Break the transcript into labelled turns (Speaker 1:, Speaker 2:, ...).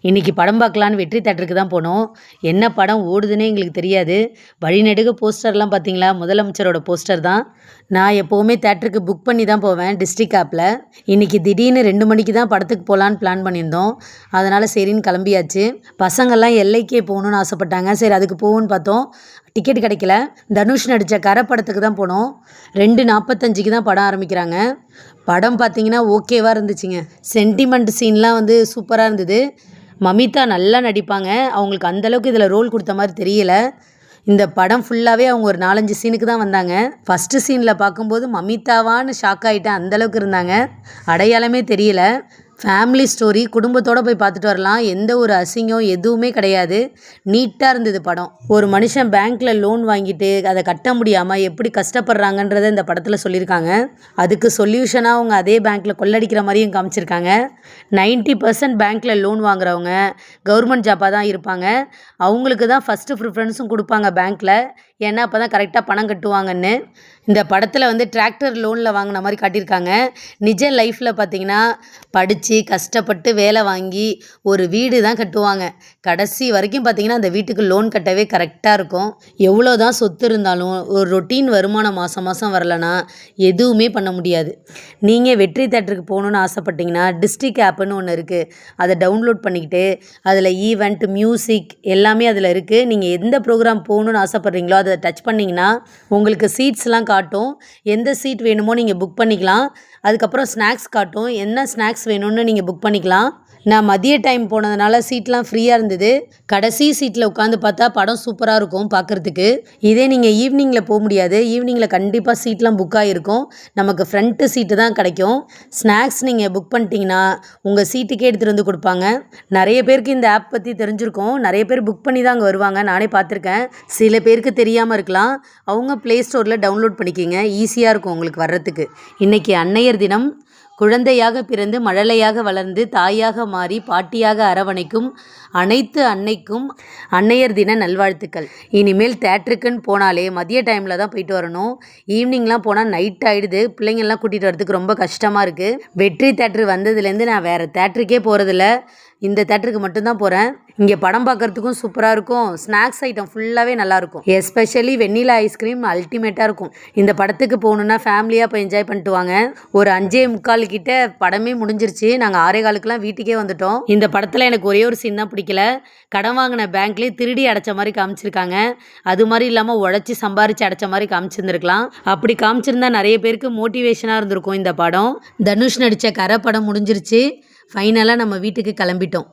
Speaker 1: இன்றைக்கி படம் பார்க்கலான்னு வெற்றி தேட்டருக்கு தான் போனோம். என்ன படம் ஓடுதுன்னே எங்களுக்கு தெரியாது. வழிநெடுக போஸ்டர்லாம் பார்த்தீங்களா, முதலமைச்சரோட போஸ்டர் தான். நான் எப்போவுமே தேட்டருக்கு புக் பண்ணி தான் போவேன் டிஸ்ட்ரிக்ட் ஆப்பில். இன்றைக்கி திடீர்னு 2 மணிக்கு தான் படத்துக்கு போகலான்னு பிளான் பண்ணியிருந்தோம். அதனால் சரின்னு கிளம்பியாச்சு. பசங்கள்லாம் எல்லைக்கே போகணுன்னு ஆசைப்பட்டாங்க. சரி அதுக்கு போவோன்னு பார்த்தோம். டிக்கெட் கிடைக்கல. தனுஷ் நடித்த கரை படத்துக்கு தான் போனோம். 2:45க்கு தான் படம் ஆரம்பிக்கிறாங்க. படம் பார்த்தீங்கன்னா ஓகேவாக இருந்துச்சுங்க. சென்டிமெண்ட் சீன்லாம் சூப்பராக இருந்தது. மமிதா நல்லா நடிப்பாங்க. அவங்களுக்கு அந்தளவுக்கு இதில் ரோல் கொடுத்த மாதிரி தெரியல. இந்த படம் ஃபுல்லாகவே அவங்க ஒரு 4-5 சீனுக்கு தான் வந்தாங்க. ஃபஸ்ட்டு சீனில் பார்க்கும்போது மமிதாவான்னு ஷாக் ஆகிட்டேன். அந்தளவுக்கு இருந்தாங்க. அடையாளமே தெரியல. ஃபேமிலி ஸ்டோரி, குடும்பத்தோடு போய் பார்த்துட்டு வரலாம். எந்த ஒரு அசிங்கம் எதுவுமே கிடையாது. நீட்டாக இருந்தது படம். ஒரு மனுஷன் பேங்க்கில் லோன் வாங்கிட்டு அதை கட்ட முடியாமல் எப்படி கஷ்டப்படுறாங்கன்றதை இந்த படத்தில் சொல்லியிருக்காங்க. அதுக்கு சொல்யூஷனாக அவங்க அதே பேங்க்கில் கொள்ளடிக்கிற மாதிரியும் காமிச்சிருக்காங்க. 90% பேங்க்கில் லோன் வாங்குறவங்க கவர்மெண்ட் ஜாப்பாக தான் இருப்பாங்க. அவங்களுக்கு தான் ஃபஸ்ட்டு ப்ரிஃபரன்ஸும் கொடுப்பாங்க பேங்க்கில். ஏன்னா அப்போ தான் கரெக்டாக பணம் கட்டுவாங்கன்னு. இந்த படத்தில் டிராக்டர் லோனில் வாங்கின மாதிரி காட்டியிருக்காங்க. நிஜ லைஃப்பில் பார்த்திங்கன்னா படித்து கஷ்டப்பட்டு வேலை வாங்கி ஒரு வீடு தான் கட்டுவாங்க. கடைசி வரைக்கும் பார்த்திங்கன்னா அந்த வீட்டுக்கு லோன் கட்டவே கரெக்டாக இருக்கும். எவ்வளோ தான் சொத்து இருந்தாலும் ஒரு ரொட்டீன் வருமானம் மாதம் மாதம் வரலைன்னா எதுவுமே பண்ண முடியாது. நீங்கள் வெற்றி தேட்டருக்கு போகணுன்னு ஆசைப்பட்டிங்கன்னா டிஸ்ட்ரிக்ட் ஆப்புன்னு ஒன்று இருக்குது. அதை டவுன்லோட் பண்ணிக்கிட்டு அதில் ஈவெண்ட், மியூசிக் எல்லாமே அதில் இருக்குது. நீங்கள் எந்த ப்ரோக்ராம் போகணுன்னு ஆசைப்பட்றீங்களோ அதை டச் பண்ணிங்கன்னா உங்களுக்கு சீட்ஸ்லாம் காட்டும். எந்த சீட் வேணுமோ நீங்கள் புக் பண்ணிக்கலாம். அதுக்கப்புறம் ஸ்நாக்ஸ் காட்டும். என்ன ஸ்நாக்ஸ் வேணும்னு நீங்கள் புக் பண்ணிக்கலாம். நான் மதிய டைம் போனதுனால சீட்லாம் ஃப்ரீயாக இருந்தது. கடைசி சீட்டில் உட்காந்து பார்த்தா படம் சூப்பராக இருக்கும் பார்க்குறதுக்கு. இதே நீங்கள் ஈவினிங்கில் போக முடியாது. ஈவினிங்கில் கண்டிப்பாக சீட்லாம் புக் ஆகிருக்கும். நமக்கு ஃப்ரண்ட்டு சீட்டு தான் கிடைக்கும். ஸ்நாக்ஸ் நீங்கள் புக் பண்ணிட்டீங்கன்னா உங்கள் சீட்டுக்கே எடுத்துகிட்டு வந்து கொடுப்பாங்க. நிறைய பேருக்கு இந்த ஆப் பற்றி தெரிஞ்சிருக்கும். நிறைய பேர் புக் பண்ணி தான் அங்கே வருவாங்க. நானே பார்த்துருக்கேன். சில பேருக்கு தெரியாமல் இருக்கலாம். அவங்க ப்ளே ஸ்டோரில் டவுன்லோட் பண்ணிக்கிங்க. ஈஸியாக இருக்கும் உங்களுக்கு வர்றதுக்கு. இன்றைக்கி அன்னையர் தினம். குழந்தையாக பிறந்து மழலையாக வளர்ந்து தாயாக மாறி பாட்டியாக அரவணைக்கும் அனைத்து அன்னைக்கும் அன்னையர் தின நல்வாழ்த்துக்கள். இனிமேல் தேட்டருக்குன்னு போனாலே மதிய டைமில் தான் போயிட்டு வரணும். ஈவினிங்லாம் போனால் நைட் ஆகிடுது. பிள்ளைங்கள்லாம் கூட்டிகிட்டு வரதுக்கு ரொம்ப கஷ்டமாக இருக்குது. வெற்றி தேட்டரு வந்ததுலேருந்து நான் வேறு தேட்டருக்கே போகிறதில்ல. இந்த தேட்டருக்கு மட்டும்தான் போகிறேன். இங்கே படம் பார்க்குறதுக்கும் சூப்பராக இருக்கும். ஸ்நாக்ஸ் ஐட்டம் ஃபுல்லாகவே நல்லாயிருக்கும். எஸ்பெஷலி வெண்ணிலா ஐஸ்கிரீம் அல்டிமேட்டாக இருக்கும். இந்த படத்துக்கு போகணுன்னா ஃபேமிலியாக போய் என்ஜாய் பண்ணிட்டு வாங்க. ஒரு 5:45 கிட்ட படமே முடிஞ்சிருச்சு. நாங்கள் 6:15 வீட்டுக்கே வந்துட்டோம். இந்த படத்தில் எனக்கு ஒரே ஒரு சீன் தான் பிடிக்கல. கடன் வாங்கின பேங்க்லேயே திருடி அடைச்ச மாதிரி காமிச்சிருக்காங்க. அது மாதிரி இல்லாமல் உழைச்சி சம்பாரித்து அடைச்ச மாதிரி காமிச்சிருந்துருக்கலாம். அப்படி காமிச்சிருந்தா நிறைய பேருக்கு மோட்டிவேஷனாக இருந்திருக்கும் இந்த படம். தனுஷ் நடித்த கரை படம் முடிஞ்சிருச்சு. ஃபைனலாக நம்ம வீட்டுக்கு கிளம்பிட்டோம்.